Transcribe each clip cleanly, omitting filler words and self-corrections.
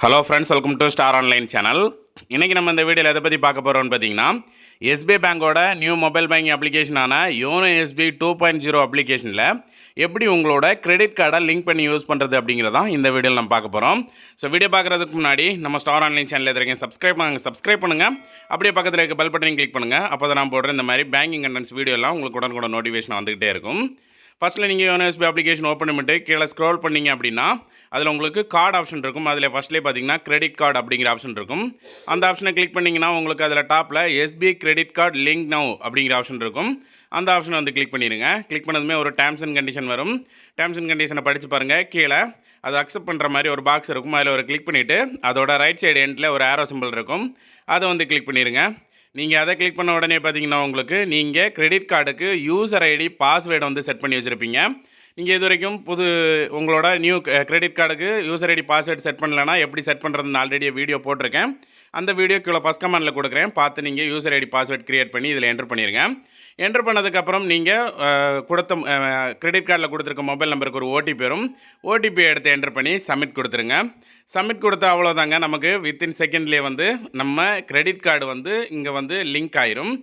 Hello friends, welcome to star online channel. இன்றைக்கி நம்ம இந்த வீடியோவில் எதை பற்றி பார்க்க போகிறோம்னு பார்த்தீங்கன்னா, எஸ்பிஐ பேங்கோட நியூ மொபைல் பேங்கிங் அப்ளிகேஷனான யோனோ எஸ்பிஐ 2.0 அப்ளிகேஷனில் எப்படி உங்களோட கிரெடிட் கார்டை லிங்க் பண்ணி யூஸ் பண்ணுறது அப்படிங்கிறதான் இந்த வீடியோவில் நம்ம பார்க்க போகிறோம். ஸோ வீடியோ பார்க்குறதுக்கு முன்னாடி நம்ம ஸ்டார் ஆன்லைன் சேனல் எதிர்க்க சப்ஸ்கிரைப் பண்ணுங்கள். அப்படியே பக்கத்தில் இருக்க பெல் பட்டனையும் கிளிக் பண்ணுங்கள். அப்போ தான் நான் போடுற இந்த மாதிரி பேங்கிங் கண்டென்ட்ஸ் வீடியோலாம் உங்களுக்கு உடனுக்குடன் நோட்டிஃபிகேஷன் வந்துகிட்டே இருக்கும். ஃபஸ்ட்டில் நீங்கள் யோனோ எஸ்பிஐ அப்ளிகேஷன் ஓப்பன் பண்ணிட்டு கீழே ஸ்க்ரோல் பண்ணிங்க அப்படின்னா அதில் உங்களுக்கு கார்டு ஆப்ஷன் இருக்கும். அதில் ஃபஸ்ட்லேயே பார்த்தீங்கன்னா கிரெடிட் கார்டு அப்படிங்கிற ஆப்ஷன் இருக்கும். அந்த ஆப்ஷனை கிளிக் பண்ணிங்கன்னா உங்களுக்கு அதில் டாப்பில் SBI credit card link now அப்படிங்கிற ஆப்ஷன் இருக்கும். அந்த ஆப்ஷனை வந்து கிளிக் பண்ணிடுங்க. கிளிக் பண்ணதுமே ஒரு டேர்ம்ஸ் அண்ட் கண்டிஷன் வரும். டேர்ம்ஸ் அண்ட் கண்டிஷனை படித்து பாருங்கள். கீழே அதை அக்செப்ட் பண்ணுற மாதிரி ஒரு பாக்ஸ் இருக்கும். அதில் ஒரு கிளிக் பண்ணிவிட்டு அதோட ரைட் சைடு எண்டில் ஒரு ஆரோ சிம்பிள் இருக்கும். அதை வந்து கிளிக் பண்ணிடுங்க. நீங்கள் அதை கிளிக் பண்ண உடனே பார்த்தீங்கன்னா உங்களுக்கு நீங்கள் கிரெடிட் கார்டுக்கு யூசர் ஐடி பாஸ்வேர்டை வந்து செட் பண்ணி வச்சுருப்பீங்க. நீங்கள் இது வரைக்கும் உங்களோட நியூ கிரெடிட் கார்டுக்கு யூசர் ஐடி பாஸ்வேர்டு செட் பண்ணலன்னா எப்படி செட் பண்ணுறதுன்னு ஆல்ரெடி வீடியோ போட்டிருக்கேன். அந்த வீடியோ கீழே ஃபஸ்ட் கமெண்டில் கொடுக்குறேன். பார்த்து நீங்கள் யூசர் ஐடி பாஸ்வேர்டு க்ரியேட் பண்ணி இதில் என்ட்ரு பண்ணிடுங்க. என்ட்ரு பண்ணதுக்கப்புறம் நீங்கள் கொடுத்த கிரெடிட் கார்டில் கொடுத்துருக்க மொபைல் நம்பருக்கு ஒரு ஓடிபி வரும். ஓடிபி எடுத்து என்ட்ரு பண்ணி சப்மிட் கொடுத்துருங்க. சப்மிட் கொடுத்தா அவ்வளோதாங்க, நமக்கு வித்தின் செகண்ட்லேயே வந்து நம்ம கிரெடிட் கார்டு வந்து இங்கே வந்து லிங்க் ஆயிரும்.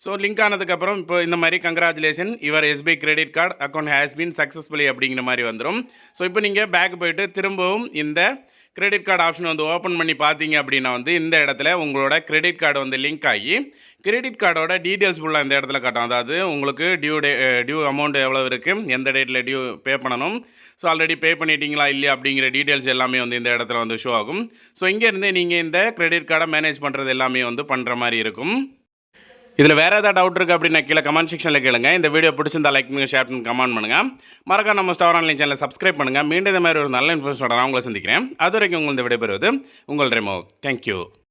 ஸோ லிங்க் ஆனதுக்கப்புறம் இப்போ இந்த மாதிரி congratulation your SBI credit card account has been successfully அப்படிங்கிற மாதிரி வந்துடும். ஸோ இப்போ நீங்கள் பேக் போய்ட்டு திரும்பவும் இந்த கிரெடிட் கார்டு ஆப்ஷன் வந்து ஓப்பன் பண்ணி பார்த்தீங்க அப்படின்னா வந்து இந்த இடத்துல உங்களோட கிரெடிட் கார்டு வந்து லிங்க் ஆகி கிரெடிட் கார்டோட டீட்டெயில்ஸ் ஃபுல்லாக இந்த இடத்துல காட்டும். அதாவது உங்களுக்கு டியூ அமௌண்ட் எவ்வளோ இருக்குது, எந்த டேட்டில் டியூ பே பண்ணணும், ஸோ ஆல்ரெடி பே பண்ணிட்டீங்களா இல்லையா அப்படிங்கிற டீட்டெயில்ஸ் எல்லாமே வந்து இந்த இடத்துல வந்து ஷோ ஆகும். ஸோ இங்கேருந்து நீங்கள் இந்த கிரெடிட் கார்டை மேனேஜ் பண்ணுறது எல்லாமே வந்து பண்ணுற மாதிரி இருக்கும். இதில் வேறு ஏதாவது டவுட் இருக்குது அப்படின்னா கீழே கமெண்ட் செக்ஷனில் கேளுங்க. இந்த வீடியோ பிடிச்சிருந்தா லைக் பண்ணுங்கள், ஷேர் பண்ணி கமெண்ட் பண்ணுங்கள். மறக்காம நம்ம ஸ்டார் ஆன்லைன் சேனலை சப்ஸ்கிரைப் பண்ணுங்கள். மீண்டும் இந்த மாதிரி ஒரு நல்ல இன்ஃபர்மேஷனோட நான் உங்களை சந்திக்கிறேன். அது வரைக்கும் உங்கள் இந்த விடைபெறுவது உங்கள் ரெமோ. தேங்க்யூ.